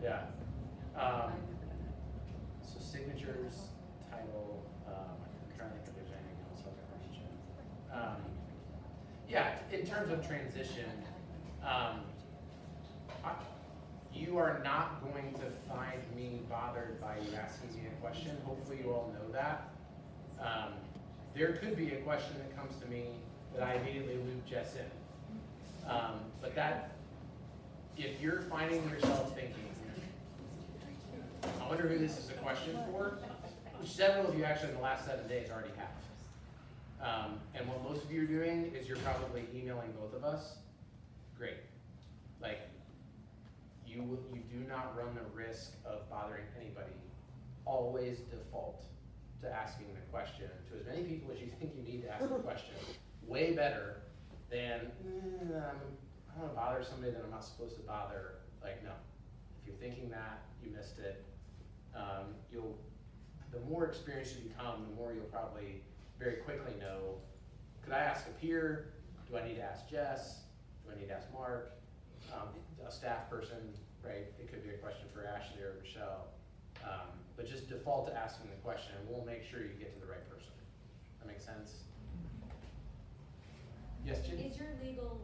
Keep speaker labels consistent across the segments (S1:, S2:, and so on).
S1: Yeah. So signatures, title, I'm trying to think if there's anything else I can mention. Yeah, in terms of transition, you are not going to find me bothered by you asking me a question. Hopefully you all know that. There could be a question that comes to me that I immediately loop Jess in. But that, if you're finding yourself thinking, I wonder who this is a question for, which several of you actually in the last 7 days already have. And what most of you are doing is you're probably emailing both of us. Great. Like, you do not run the risk of bothering anybody. Always default to asking the question to as many people as you think you need to ask the question. Way better than, I don't want to bother somebody that I'm not supposed to bother. Like, no. If you're thinking that, you missed it. The more experienced you become, the more you'll probably very quickly know, could I ask a peer? Do I need to ask Jess? Do I need to ask Mark? A staff person, right? It could be a question for Ashley or Michelle. But just default to asking the question, and we'll make sure you get to the right person. That makes sense? Yes, Jim?
S2: Is your legal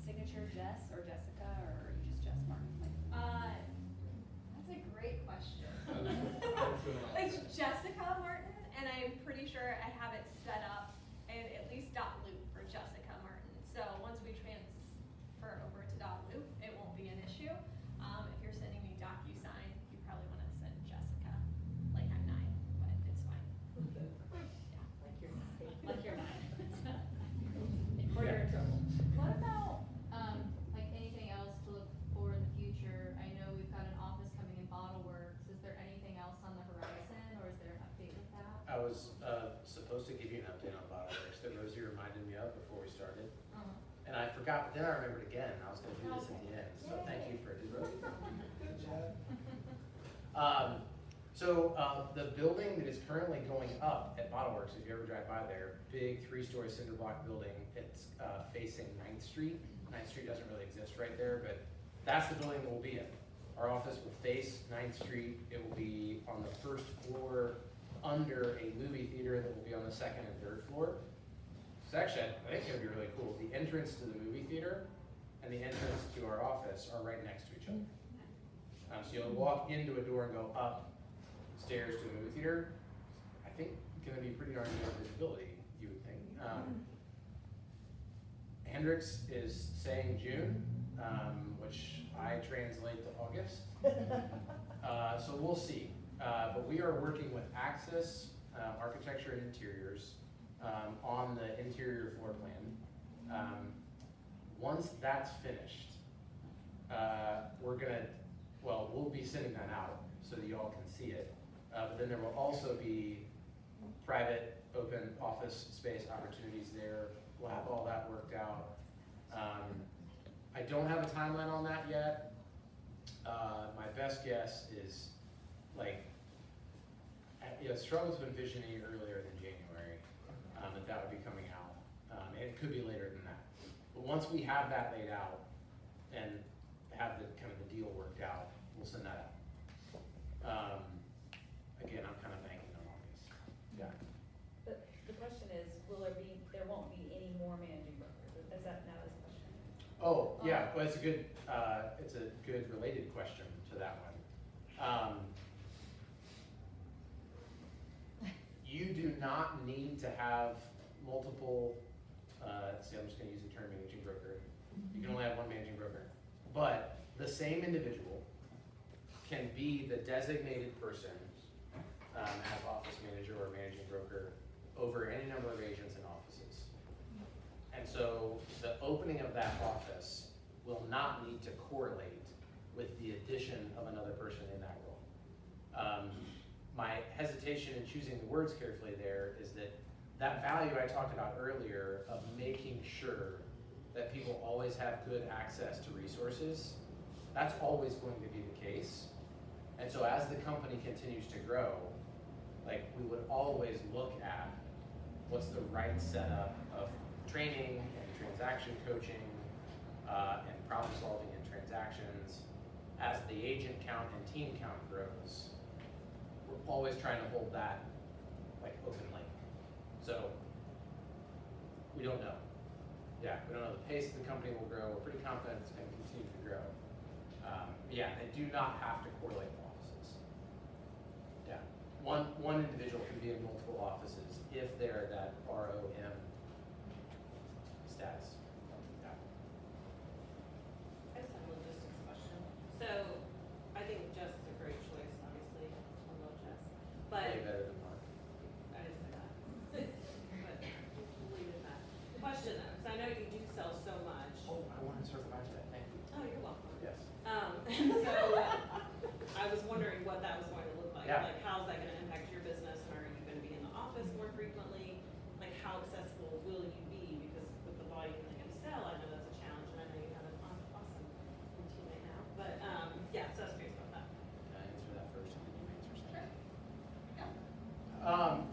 S2: signature Jess or Jessica, or are you just Jess Martin?
S3: That's a great question. It's Jessica Martin, and I'm pretty sure I have it set up in at least .loop for Jessica Martin. So once we transfer over to .loop, it won't be an issue. If you're sending me DocuSign, you probably want to send Jessica, like I'm 9, but it's fine. Yeah.
S2: Like you're not. Or you're in trouble.
S4: What about, like anything else to look for in the future? I know we've got an office coming in Bottle Works. Is there anything else on the horizon, or is there an update with that?
S1: I was supposed to give you an update on Bottleworks that Rosie reminded me of before we started. And I forgot, but then I remembered again. I was going to do this at the end. So thank you for it, Rosie. Good job. The building that is currently going up at Bottleworks, if you ever drive by there, big 3-story cinder block building. It's facing 9th Street. 9th Street doesn't really exist right there, but that's the building that we'll be in. Our office will face 9th Street. It will be on the 1st floor under a movie theater that will be on the 2nd and 3rd floor. So actually, I think it would be really cool. The entrance to the movie theater and the entrance to our office are right next to each other. So you'll walk into a door and go up stairs to the movie theater. I think it's going to be pretty darn good visibility, you would think. Hendrix is saying June, which I translate to August. So we'll see. But we are working with Axis Architecture and Interiors on the interior floor plan. Once that's finished, we'll be sending that out so that you all can see it. But then there will also be private, open office space opportunities there. We'll have all that worked out. I don't have a timeline on that yet. My best guess is struggle to envision any earlier than January that would be coming out. And it could be later than that. But once we have that laid out and have the kind of the deal worked out, we'll send that out. Again, I'm kind of banking on August. Yeah.
S2: But the question is, there won't be any more managing brokers? Is that now this question?
S1: Oh, yeah, well, it's a good related question to that one. You do not need to have multiple, I'm just gonna use the term managing broker. You can only have one managing broker. But the same individual can be the designated person as office manager or managing broker over any number of agents and offices. And so the opening of that office will not need to correlate with the addition of another person in that role. My hesitation in choosing the words carefully there is that value I talked about earlier of making sure that people always have good access to resources, that's always going to be the case. And so as the company continues to grow, we would always look at what's the right setup of training and transaction coaching and problem solving in transactions as the the agent count and team count grows, we're always trying to hold that like openly. So we don't know. Yeah, we don't know the pace the company will grow. We're pretty confident it's going to continue to grow. Yeah, they do not have to correlate offices. Yeah, one individual can be in multiple offices if they're that ROM status. Yeah.
S5: I just have a logistics question. So, I think Jess is a great choice, obviously, I love Jess, but.
S1: Way better than Mark.
S5: I didn't say that. But, we'll leave it at that. Question though, because I know you do sell so much.
S1: Oh, I want to circle back to that. Thank you.
S5: Oh, you're welcome.
S1: Yes.
S5: And so, I was wondering what that was going to look like.
S1: Yeah.
S5: Like, how's that gonna impact your business, and are you gonna be in the office more frequently? Like, how accessible will you be? Because with the volume that you sell, I know that's a challenge, and I know you have an awesome team right now. But, yeah, so I was curious about that.
S1: Can I answer that first, and then you answer second?
S5: Yeah.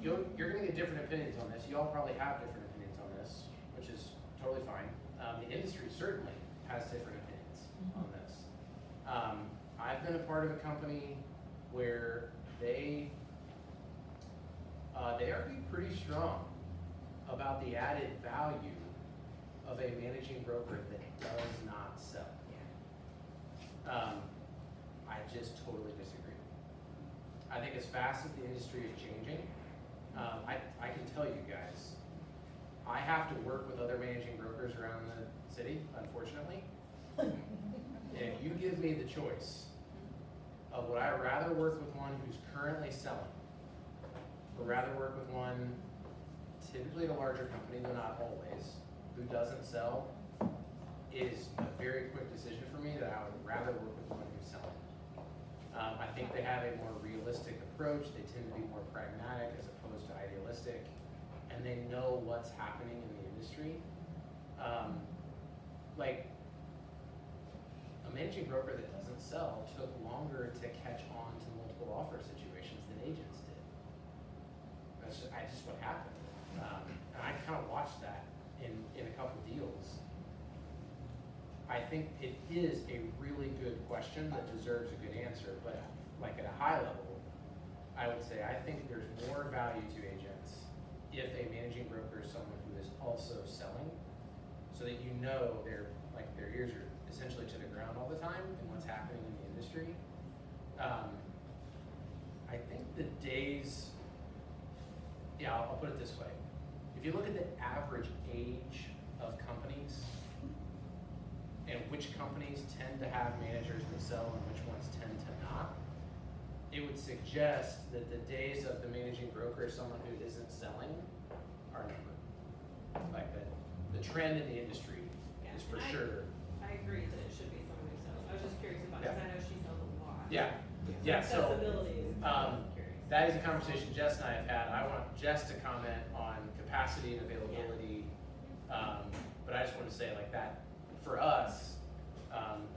S1: You're gonna get different opinions on this. You all probably have different opinions on this, which is totally fine. The industry certainly has different opinions on this. I've been a part of a company where they argue pretty strong about the added value of a managing broker that does not sell. I just totally disagree. I think as fast as the industry is changing, I can tell you guys, I have to work with other managing brokers around the city, unfortunately. And if you give me the choice of would I rather work with one who's currently selling, or rather work with one, typically at a larger company, but not always, who doesn't sell, it is a very quick decision for me that I would rather work with one who's selling. I think they have a more realistic approach. They tend to be more pragmatic as opposed to idealistic, and they know what's happening in the industry. Like a managing broker that doesn't sell took longer to catch on to multiple offer situations than agents did. That's just what happened. And I kind of watched that in a couple deals. I think it is a really good question that deserves a good answer, but like at a high level, I would say I think there's more value to agents if a managing broker is someone who is also selling, so that you know their ears are essentially to the ground all the time and what's happening in the industry. I think the days, yeah, I'll put it this way. If you look at the average age of companies and which companies tend to have managers that sell and which ones tend to not, it would suggest that the days of the managing broker, someone who isn't selling, are numbered. Like the trend in the industry
S5: Yeah,
S1: is for
S5: and
S1: sure.
S5: I agree that it should be someone who sells. I was just curious about it, because I know she sells a lot.
S1: Yeah, yeah, so,
S5: Accessibility is, curious.
S1: that is a conversation Jess and I have had. I want Jess to comment on capacity and availability. But I just want to say like that, for us,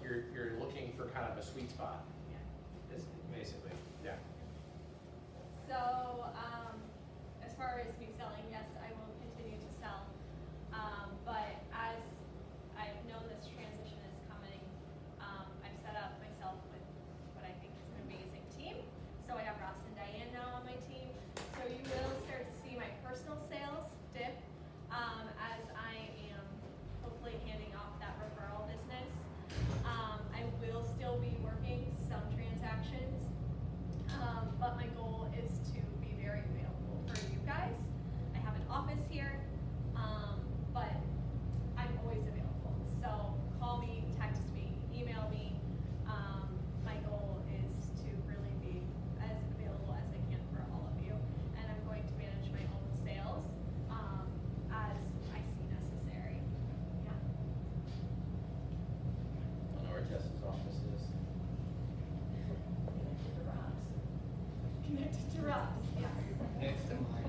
S1: you're looking for kind of a sweet spot,
S5: Yeah.
S1: is basically, yeah.
S3: So, as far as me selling, yes, I will continue to sell. But as I've known this transition is coming, I've set up myself with what I think is an amazing team. So I have Ross and Diane now on my team. So you will start to see my personal sales dip, as I am hopefully handing off that referral business. I will still be working some transactions, but my goal is to be very available for you guys. I have an office here, but I'm always available. So call me, text me, email me. My goal is to really be as available as I can for all of you. And I'm going to manage my own sales, as I see necessary. Yeah.
S1: I don't know where Jess's office is.
S3: Connected to Ross, yes.
S6: Next to mine.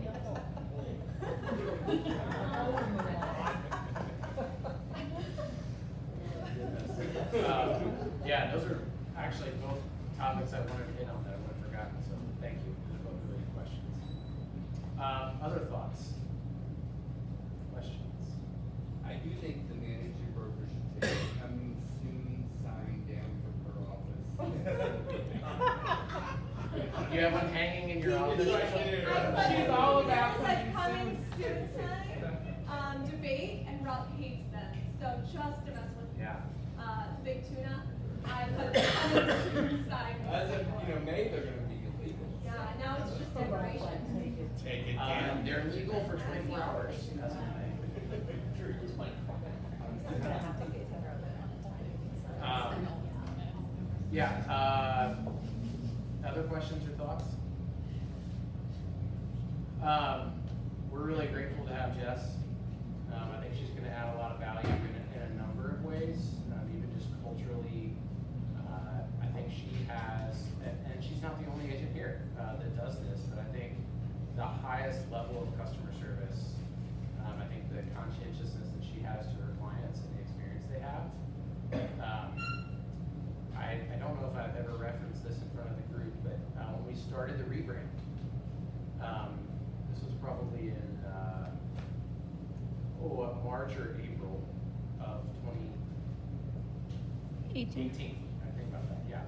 S1: Yeah, those are actually both topics I wanted to hit on that I would have forgotten, so thank you. Those are both really good questions. Other thoughts? Questions?
S6: I do think the managing broker should take a coming soon sign down from her office.
S1: You have one hanging in your office?
S6: She's all about
S3: There's a
S6: coming
S3: coming soon sign, debate, and Rob hates them, so just to mess with,
S1: Yeah.
S3: the big tuna, I put the coming soon sign.
S6: As of, May, they're gonna be illegal.
S3: Yeah, now it's just decoration.
S6: Take it
S1: They're legal for 24 hours. That's what yeah, other questions or thoughts? We're really grateful to have Jess. I think she's gonna add a lot of value in a number of ways, even just culturally. I think she has, and she's not the only agent here that does this, but I think the highest level of customer service, I think the conscientiousness that she has to her clients and the experience they have. I don't know if I've ever referenced this in front of the group, but when we started the rebrand, this was probably in March or April of 2018. I think about that, yeah.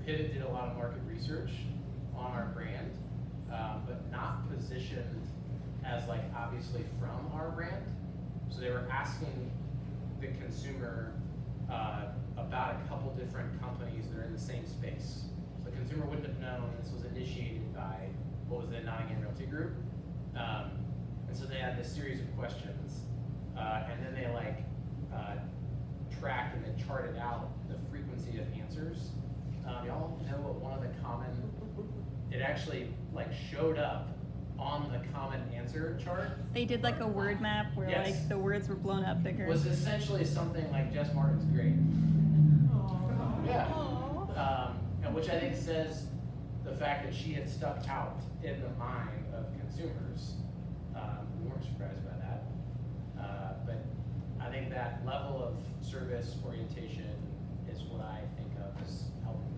S1: Pitt did a lot of market research on our brand, but not positioned as like obviously from our brand. So they were asking the consumer about a couple different companies that are in the same space. So the consumer wouldn't have known this was initiated by what was the Nottingham Realty Group. And so they had this series of questions, and then they tracked and then charted out the frequency of answers. Y'all know what one of the common, it actually showed up on the common answer chart.
S7: They did like a word map where
S1: Yes.
S7: the words were blown up bigger.
S1: Was essentially something like Jess Martin's great. Yeah. And which I think says the fact that she had stuck out in the mind of consumers. We weren't surprised by that. But I think that level of service orientation is what I think of as helping.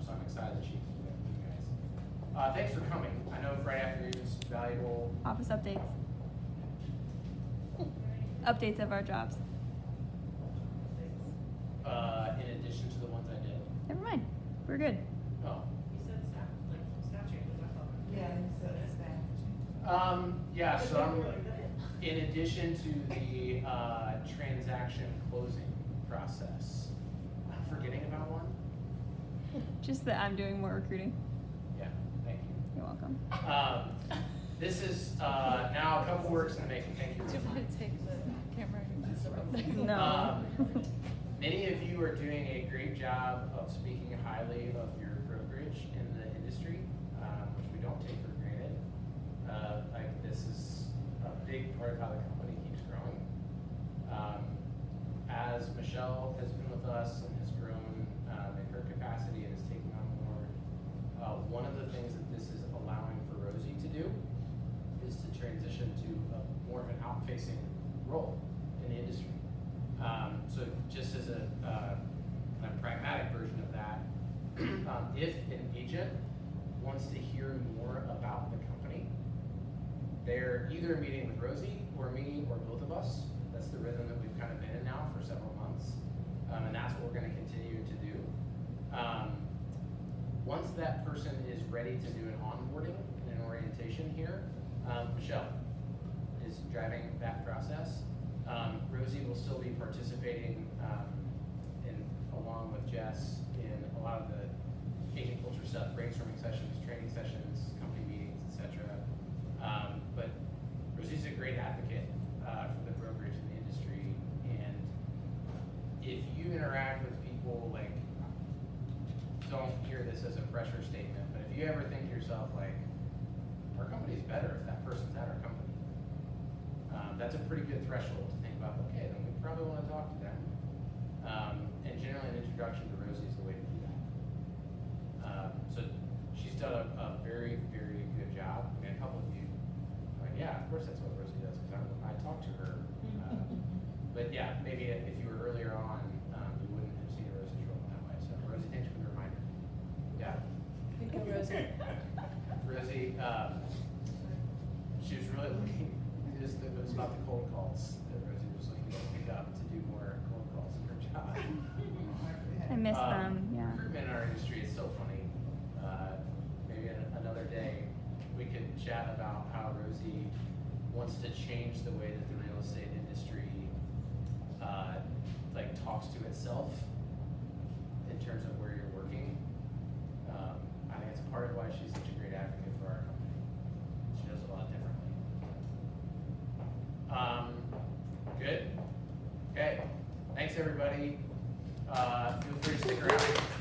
S1: So I'm excited that she's with you guys. Thanks for coming. I know Friday afternoon is valuable.
S7: Office updates. Updates of our jobs.
S1: In addition to the ones I did.
S7: Never mind. We're good.
S1: Oh.
S5: You said staff changes, I thought.
S8: Yeah, so it's that.
S1: Yeah, so I'm, in addition to the transaction closing process, I'm forgetting about one?
S7: Just that I'm doing more recruiting.
S1: Yeah, thank you.
S7: You're welcome.
S1: This is now a couple works in the making. Thank you.
S2: Do you want to take the camera?
S7: No.
S1: Many of you are doing a great job of speaking highly of your brokerage in the industry, which we don't take for granted. This is a big part of how the company keeps growing. As Michelle has been with us and has grown in her capacity and is taking on more, one of the things that this is allowing for Rosie to do is to transition to more of an out-facing role in the industry. So just as a kind of pragmatic version of that, if an agent wants to hear more about the company, they're either meeting with Rosie or me or both of us. That's the rhythm that we've kind of been in now for several months. And that's what we're going to continue to do. Once that person is ready to do an onboarding and an orientation here, Michelle is driving that process. Rosie will still be participating along with Jess in a lot of the agent culture stuff, brainstorming sessions, training sessions, company meetings, etc. But Rosie's a great advocate for the brokerage in the industry, and if you interact with people, don't hear this as a pressure statement, but if you ever think to yourself, our company's better if that person's at our company, that's a pretty good threshold to think about, okay, then we probably want to talk to them. And generally an introduction to Rosie is the way to do that. So she's done a very, very good job. I mean, a couple of you are like, yeah, of course that's what Rosie does, because I talked to her. But yeah, maybe if you were earlier on, you wouldn't have seen Rosie's role in that way. So Rosie, thanks for the reminder. Yeah.
S2: Thank you, Rosie.
S1: Rosie, she was really looking, it was about the cold calls that Rosie was looking to pick up to do more cold calls in her job. chat about how Rosie wants to change the way that the real estate industry, like talks to itself in terms of where you're working. I think it's part of why she's such a great advocate for our company. She does a lot differently. Good? Okay, thanks everybody. Feel free to stick around.